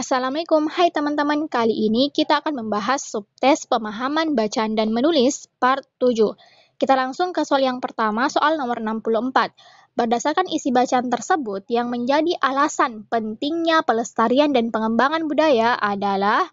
Assalamualaikum, hai teman-teman. Kali ini kita akan membahas subtes pemahaman bacaan dan menulis part 7. Kita langsung ke soal yang pertama, soal nomor 64. Berdasarkan isi bacaan tersebut, yang menjadi alasan pentingnya pelestarian dan pengembangan budaya adalah.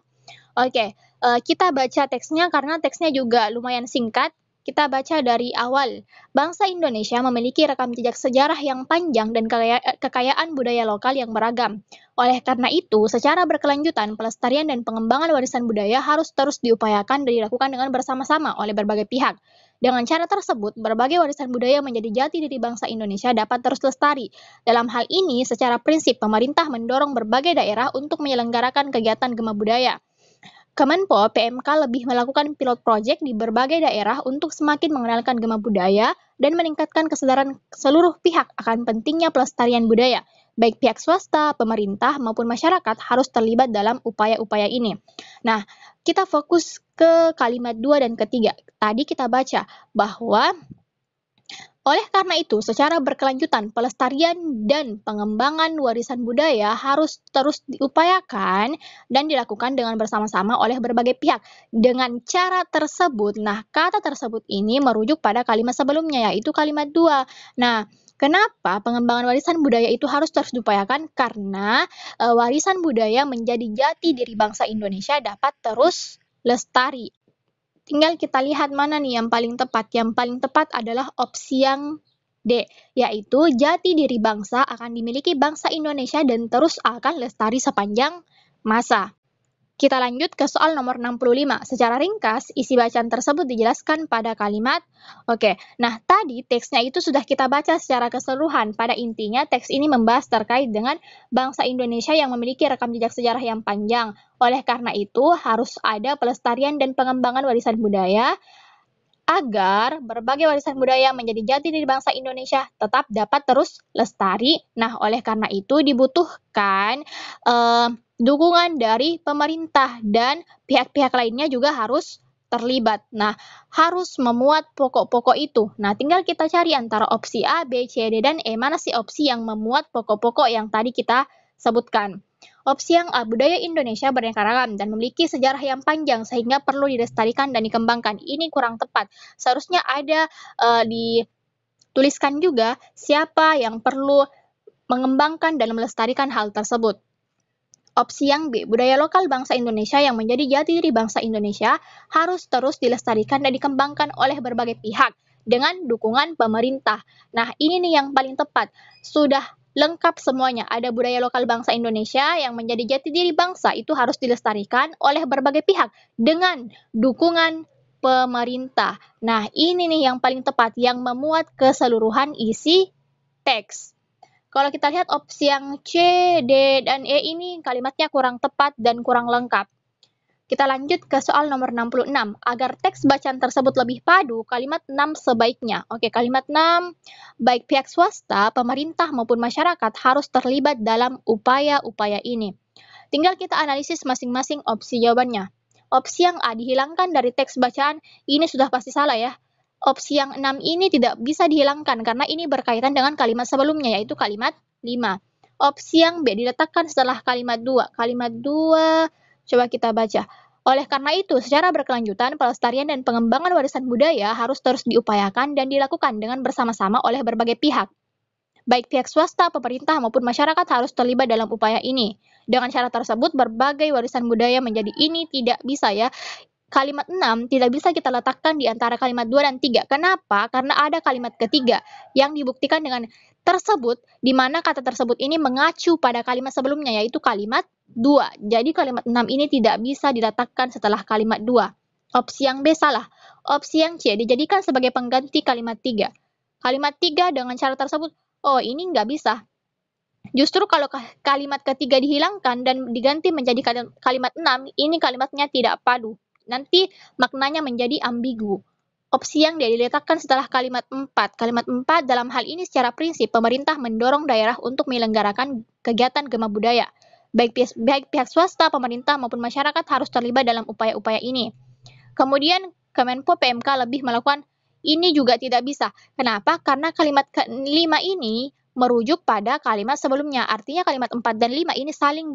Kita baca teksnya karena teksnya juga lumayan singkat. Kita baca dari awal. Bangsa Indonesia memiliki rekam jejak sejarah yang panjang dan kekayaan budaya lokal yang beragam. Oleh karena itu, secara berkelanjutan, pelestarian dan pengembangan warisan budaya harus terus diupayakan dan dilakukan dengan bersama-sama oleh berbagai pihak. Dengan cara tersebut, berbagai warisan budaya menjadi jati diri bangsa Indonesia dapat terus lestari. Dalam hal ini, secara prinsip, pemerintah mendorong berbagai daerah untuk menyelenggarakan kegiatan Gema Budaya. Kemenpo PMK lebih melakukan pilot project di berbagai daerah untuk semakin mengenalkan Gema Budaya dan meningkatkan kesadaran seluruh pihak akan pentingnya pelestarian budaya. Baik pihak swasta, pemerintah, maupun masyarakat harus terlibat dalam upaya-upaya ini. Nah, kita fokus ke kalimat 2 dan ketiga. Tadi kita baca bahwa oleh karena itu, secara berkelanjutan, pelestarian dan pengembangan warisan budaya harus terus diupayakan dan dilakukan dengan bersama-sama oleh berbagai pihak. Dengan cara tersebut, kata tersebut ini merujuk pada kalimat sebelumnya, yaitu kalimat 2. Nah, kenapa pengembangan warisan budaya itu harus terus diupayakan? Karena warisan budaya menjadi jati diri bangsa Indonesia dapat terus lestari. Tinggal kita lihat mana nih yang paling tepat. Yang paling tepat adalah opsi yang D, yaitu jati diri bangsa akan dimiliki bangsa Indonesia dan terus akan lestari sepanjang masa. Kita lanjut ke soal nomor 65. Secara ringkas, isi bacaan tersebut dijelaskan pada kalimat. Tadi teksnya itu sudah kita baca secara keseluruhan. Pada intinya, teks ini membahas terkait dengan bangsa Indonesia yang memiliki rekam jejak sejarah yang panjang. Oleh karena itu, harus ada pelestarian dan pengembangan warisan budaya agar berbagai warisan budaya menjadi jati diri bangsa Indonesia tetap dapat terus lestari. Oleh karena itu dibutuhkan dukungan dari pemerintah dan pihak-pihak lainnya juga harus terlibat. Harus memuat pokok-pokok itu. Tinggal kita cari antara opsi A, B, C, D, dan E. Mana sih opsi yang memuat pokok-pokok yang tadi kita sebutkan? Opsi yang A, budaya Indonesia beraneka ragam dan memiliki sejarah yang panjang sehingga perlu dilestarikan dan dikembangkan. Ini kurang tepat. Seharusnya ada dituliskan juga siapa yang perlu mengembangkan dan melestarikan hal tersebut. Opsi yang B, budaya lokal bangsa Indonesia yang menjadi jati diri bangsa Indonesia harus terus dilestarikan dan dikembangkan oleh berbagai pihak dengan dukungan pemerintah. Ini nih yang paling tepat. Sudah lengkap semuanya. Ada budaya lokal bangsa Indonesia yang menjadi jati diri bangsa itu harus dilestarikan oleh berbagai pihak dengan dukungan pemerintah. Ini nih yang paling tepat yang memuat keseluruhan isi teks. Kalau kita lihat opsi yang C, D, dan E ini kalimatnya kurang tepat dan kurang lengkap. Kita lanjut ke soal nomor 66. Agar teks bacaan tersebut lebih padu, kalimat 6 sebaiknya. Kalimat 6, baik pihak swasta, pemerintah maupun masyarakat harus terlibat dalam upaya-upaya ini. Tinggal kita analisis masing-masing opsi jawabannya. Opsi yang A, dihilangkan dari teks bacaan, ini sudah pasti salah ya. Opsi yang 6 ini tidak bisa dihilangkan karena ini berkaitan dengan kalimat sebelumnya, yaitu kalimat 5. Opsi yang B, diletakkan setelah kalimat 2. Kalimat 2, coba kita baca. Oleh karena itu, secara berkelanjutan, pelestarian dan pengembangan warisan budaya harus terus diupayakan dan dilakukan dengan bersama-sama oleh berbagai pihak. Baik pihak swasta, pemerintah, maupun masyarakat harus terlibat dalam upaya ini. Dengan cara tersebut, berbagai warisan budaya menjadi ini tidak bisa ya. Kalimat 6 tidak bisa kita letakkan di antara kalimat 2 dan 3. Kenapa? Karena ada kalimat ketiga yang dibuktikan dengan tersebut, di mana kata tersebut ini mengacu pada kalimat sebelumnya, yaitu kalimat 2. Jadi kalimat 6 ini tidak bisa diletakkan setelah kalimat 2. Opsi yang B salah. Opsi yang C dijadikan sebagai pengganti kalimat 3. Kalimat 3 dengan cara tersebut, ini nggak bisa. Justru kalau kalimat ketiga dihilangkan dan diganti menjadi kalimat 6, ini kalimatnya tidak padu. Nanti maknanya menjadi ambigu. Opsi yang D diletakkan setelah kalimat 4. Kalimat 4 dalam hal ini secara prinsip pemerintah mendorong daerah untuk menyelenggarakan kegiatan Gema Budaya. Baik pihak swasta, pemerintah maupun masyarakat harus terlibat dalam upaya-upaya ini. Kemudian Kemenpo PMK lebih melakukan ini juga tidak bisa. Kenapa? Karena kalimat ke-5 ini merujuk pada kalimat sebelumnya. Artinya kalimat 4 dan 5 ini saling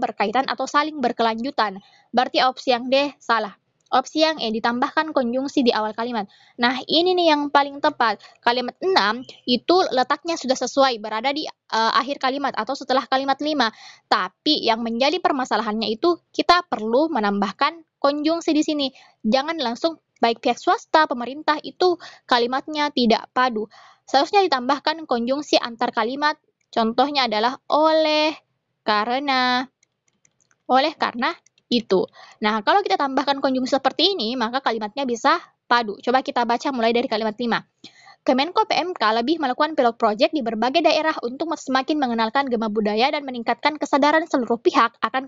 berkaitan atau saling berkelanjutan. Berarti opsi yang D salah. Opsi yang E ditambahkan konjungsi di awal kalimat. Nah, ini nih yang paling tepat. Kalimat 6 itu letaknya sudah sesuai berada di akhir kalimat atau setelah kalimat 5. Tapi yang menjadi permasalahannya itu kita perlu menambahkan konjungsi di sini. Jangan langsung baik pihak swasta, pemerintah itu kalimatnya tidak padu. Seharusnya ditambahkan konjungsi antar kalimat. Contohnya adalah karena, oleh karena itu. Nah, kalau kita tambahkan konjungsi seperti ini, maka kalimatnya bisa padu. Coba kita baca mulai dari kalimat 5. Kemenko PMK lebih melakukan pilot project di berbagai daerah untuk semakin mengenalkan gema budaya dan meningkatkan kesadaran seluruh pihak akan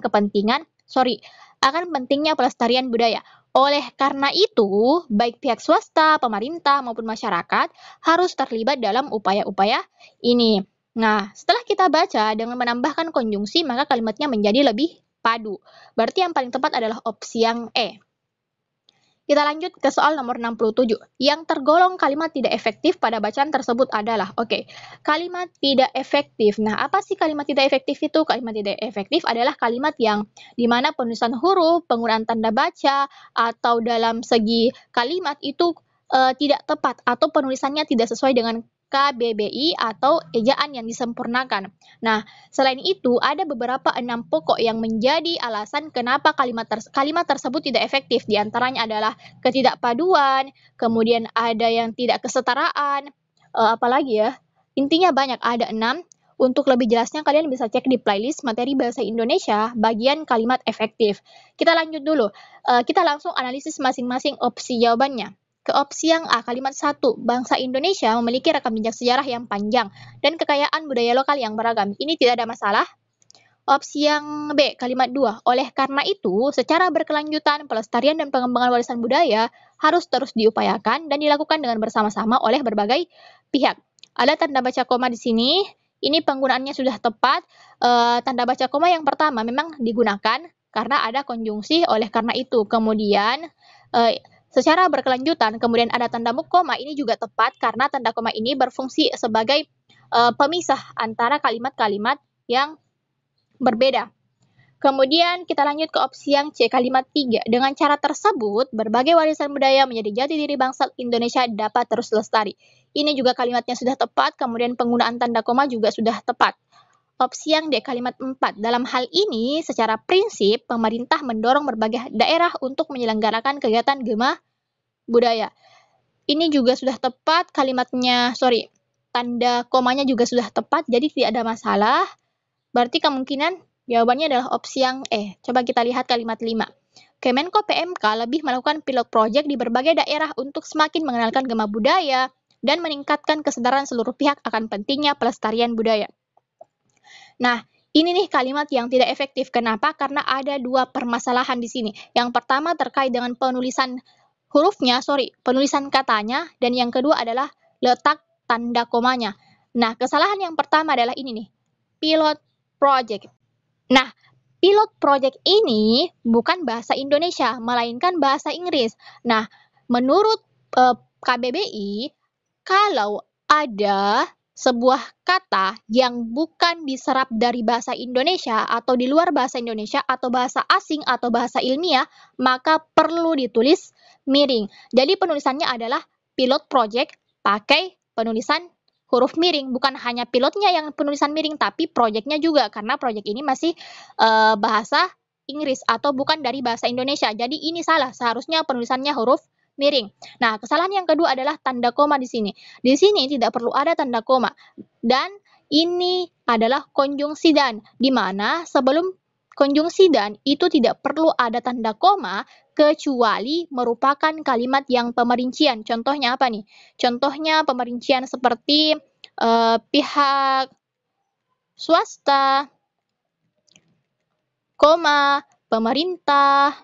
pentingnya pelestarian budaya. Oleh karena itu, baik pihak swasta, pemerintah, maupun masyarakat harus terlibat dalam upaya-upaya ini. Nah, setelah kita baca dengan menambahkan konjungsi, maka kalimatnya menjadi lebih padu. Berarti yang paling tepat adalah opsi yang E. Kita lanjut ke soal nomor 67. Yang tergolong kalimat tidak efektif pada bacaan tersebut adalah, kalimat tidak efektif. Nah, apa sih kalimat tidak efektif itu? Kalimat tidak efektif adalah kalimat yang dimana penulisan huruf, penggunaan tanda baca, atau dalam segi kalimat itu tidak tepat atau penulisannya tidak sesuai dengan KBBI atau ejaan yang disempurnakan. Nah, selain itu ada beberapa 6 pokok yang menjadi alasan kenapa kalimat tersebut tidak efektif. Di antaranya adalah ketidakpaduan, kemudian ada yang tidak kesetaraan, apalagi ya? Intinya banyak, ada 6. Untuk lebih jelasnya kalian bisa cek di playlist materi bahasa Indonesia bagian kalimat efektif. Kita lanjut dulu. Kita langsung analisis masing-masing opsi jawabannya. Ke opsi yang A, kalimat 1, bangsa Indonesia memiliki rekam jejak sejarah yang panjang dan kekayaan budaya lokal yang beragam. Ini tidak ada masalah. Opsi yang B, kalimat 2, oleh karena itu, secara berkelanjutan, pelestarian dan pengembangan warisan budaya harus terus diupayakan dan dilakukan dengan bersama-sama oleh berbagai pihak. Ada tanda baca koma di sini, ini penggunaannya sudah tepat. Tanda baca koma yang pertama memang digunakan karena ada konjungsi oleh karena itu. Kemudian, secara berkelanjutan, kemudian ada tanda koma, ini juga tepat karena tanda koma ini berfungsi sebagai pemisah antara kalimat-kalimat yang berbeda. Kemudian kita lanjut ke opsi yang C, kalimat 3. Dengan cara tersebut, berbagai warisan budaya menjadi jati diri bangsa Indonesia dapat terus lestari. Ini juga kalimatnya sudah tepat, kemudian penggunaan tanda koma juga sudah tepat. Opsi yang D, kalimat 4. Dalam hal ini, secara prinsip, pemerintah mendorong berbagai daerah untuk menyelenggarakan kegiatan gema budaya. Ini juga sudah tepat, tanda komanya juga sudah tepat, jadi tidak ada masalah. Berarti kemungkinan jawabannya adalah opsi yang E. Coba kita lihat kalimat 5. Kemenko PMK lebih melakukan pilot project di berbagai daerah untuk semakin mengenalkan gema budaya dan meningkatkan kesadaran seluruh pihak akan pentingnya pelestarian budaya. Nah, ini nih kalimat yang tidak efektif. Kenapa? Karena ada 2 permasalahan di sini. Yang pertama terkait dengan penulisan katanya, dan yang kedua adalah letak tanda komanya. Nah, kesalahan yang pertama adalah ini nih, pilot project. Nah, pilot project ini bukan bahasa Indonesia, melainkan bahasa Inggris. Nah, menurut KBBI, kalau ada sebuah kata yang bukan diserap dari bahasa Indonesia atau di luar bahasa Indonesia atau bahasa asing atau bahasa ilmiah, maka perlu ditulis miring. Jadi penulisannya adalah pilot project pakai penulisan huruf miring. Bukan hanya pilotnya yang penulisan miring, tapi projectnya juga, karena project ini masih bahasa Inggris atau bukan dari bahasa Indonesia. Jadi ini salah, seharusnya penulisannya huruf miring. Nah, kesalahan yang kedua adalah tanda koma di sini. Di sini tidak perlu ada tanda koma. Dan ini adalah konjungsi dan, di mana sebelum konjungsi dan itu tidak perlu ada tanda koma kecuali merupakan kalimat yang pemerincian. Contohnya apa nih? Contohnya pemerincian seperti pihak swasta, koma, pemerintah,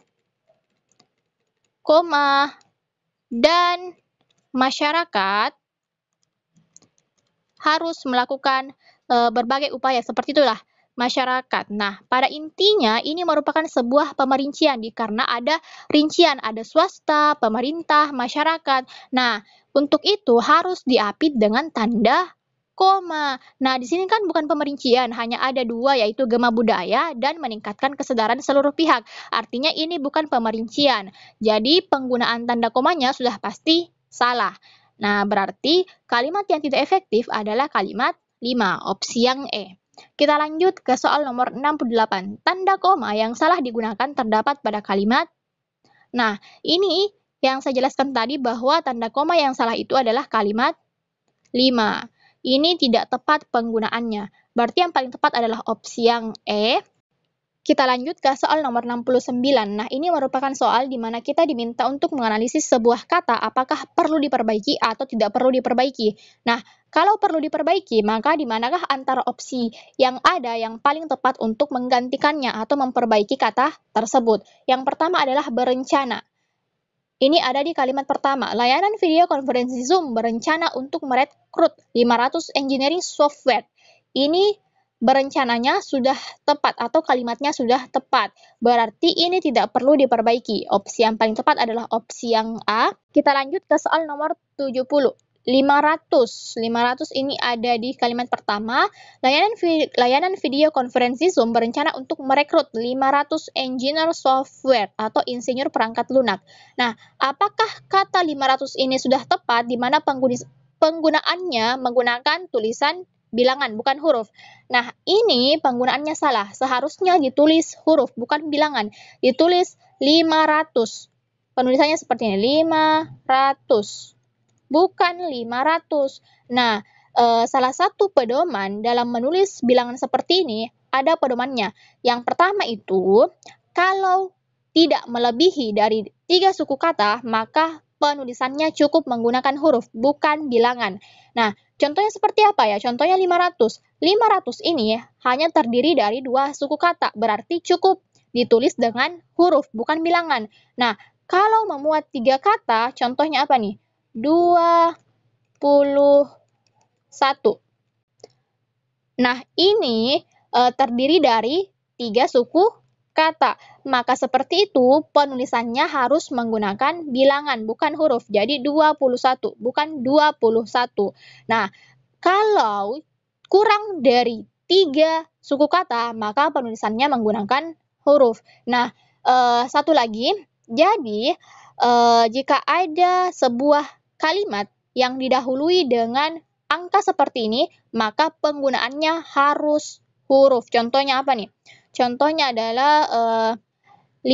koma, dan masyarakat harus melakukan berbagai upaya, seperti itulah masyarakat. Nah, pada intinya ini merupakan sebuah pemerincian karena ada rincian, ada swasta, pemerintah, masyarakat. Nah, untuk itu harus diapit dengan tanda koma. Nah, di sini kan bukan pemerincian, hanya ada dua, yaitu gema budaya dan meningkatkan kesadaran seluruh pihak. Artinya ini bukan pemerincian. Jadi penggunaan tanda komanya sudah pasti salah. Nah, berarti kalimat yang tidak efektif adalah kalimat 5, opsi yang E. Kita lanjut ke soal nomor 68. Tanda koma yang salah digunakan terdapat pada kalimat. Nah, ini yang saya jelaskan tadi bahwa tanda koma yang salah itu adalah kalimat 5. Ini tidak tepat penggunaannya. Berarti yang paling tepat adalah opsi yang E. Kita lanjut ke soal nomor 69. Nah, ini merupakan soal di mana kita diminta untuk menganalisis sebuah kata apakah perlu diperbaiki atau tidak perlu diperbaiki. Nah, kalau perlu diperbaiki, maka di manakah antara opsi yang ada yang paling tepat untuk menggantikannya atau memperbaiki kata tersebut? Yang pertama adalah berencana. Ini ada di kalimat pertama. Layanan video konferensi Zoom berencana untuk merekrut 500 engineering software. Ini berencananya sudah tepat atau kalimatnya sudah tepat. Berarti ini tidak perlu diperbaiki. Opsi yang paling tepat adalah opsi yang A. Kita lanjut ke soal nomor 70. 500 ini ada di kalimat pertama. Layanan video konferensi Zoom berencana untuk merekrut 500 engineer software atau insinyur perangkat lunak. Nah, apakah kata 500 ini sudah tepat di mana penggunaannya menggunakan tulisan bilangan, bukan huruf. Nah, ini penggunaannya salah. Seharusnya ditulis huruf, bukan bilangan. Ditulis 500. Penulisannya seperti ini, 500. Bukan 500. Nah, salah satu pedoman dalam menulis bilangan seperti ini, ada pedomannya. Yang pertama itu, kalau tidak melebihi dari 3 suku kata, maka penulisannya cukup menggunakan huruf, bukan bilangan. Nah, contohnya seperti apa ya? Contohnya 500. 500 ini hanya terdiri dari 2 suku kata, berarti cukup ditulis dengan huruf, bukan bilangan. Nah, kalau memuat 3 kata, contohnya apa nih? 21. Nah, ini terdiri dari 3 suku kata. Maka seperti itu, penulisannya harus menggunakan bilangan, bukan huruf. Jadi 21, bukan 21. Nah, kalau kurang dari 3 suku kata, maka penulisannya menggunakan huruf. Nah, satu lagi, jadi jika ada sebuah kalimat yang didahului dengan angka seperti ini, maka penggunaannya harus huruf. Contohnya apa nih? Contohnya adalah 50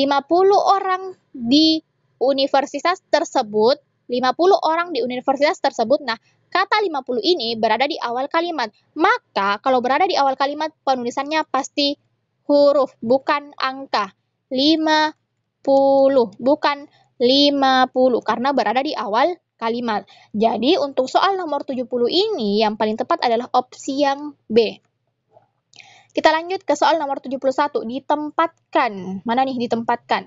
orang di universitas tersebut. 50 orang di universitas tersebut. Nah, kata 50 ini berada di awal kalimat. Maka kalau berada di awal kalimat, penulisannya pasti huruf, bukan angka. 50, bukan 50, karena berada di awal kalimat. Jadi untuk soal nomor 70 ini yang paling tepat adalah opsi yang B. Kita lanjut ke soal nomor 71, ditempatkan. Mana nih ditempatkan?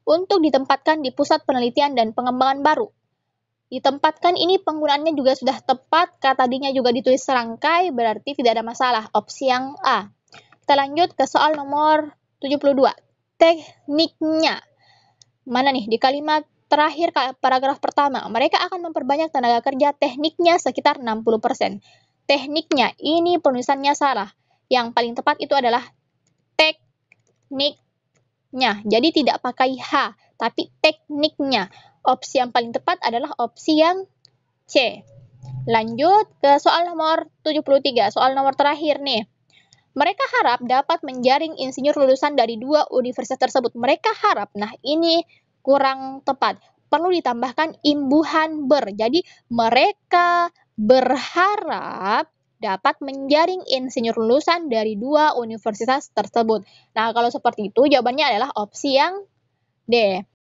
Untuk ditempatkan di pusat penelitian dan pengembangan baru. Ditempatkan ini penggunaannya juga sudah tepat, kata D-nya juga ditulis serangkai, berarti tidak ada masalah. Opsi yang A. Kita lanjut ke soal nomor 72, tekniknya. Mana nih di kalimat terakhir paragraf pertama, mereka akan memperbanyak tenaga kerja tekniknya sekitar 60%. Tekniknya, ini penulisannya salah. Yang paling tepat itu adalah tekniknya. Jadi tidak pakai H, tapi tekniknya. Opsi yang paling tepat adalah opsi yang C. Lanjut ke soal nomor 73, soal nomor terakhir nih. Mereka harap dapat menjaring insinyur lulusan dari 2 universitas tersebut. Mereka harap, nah ini kurang tepat. Perlu ditambahkan imbuhan ber. Jadi mereka berharap dapat menjaring insinyur lulusan dari 2 universitas tersebut. Nah, kalau seperti itu jawabannya adalah opsi yang D.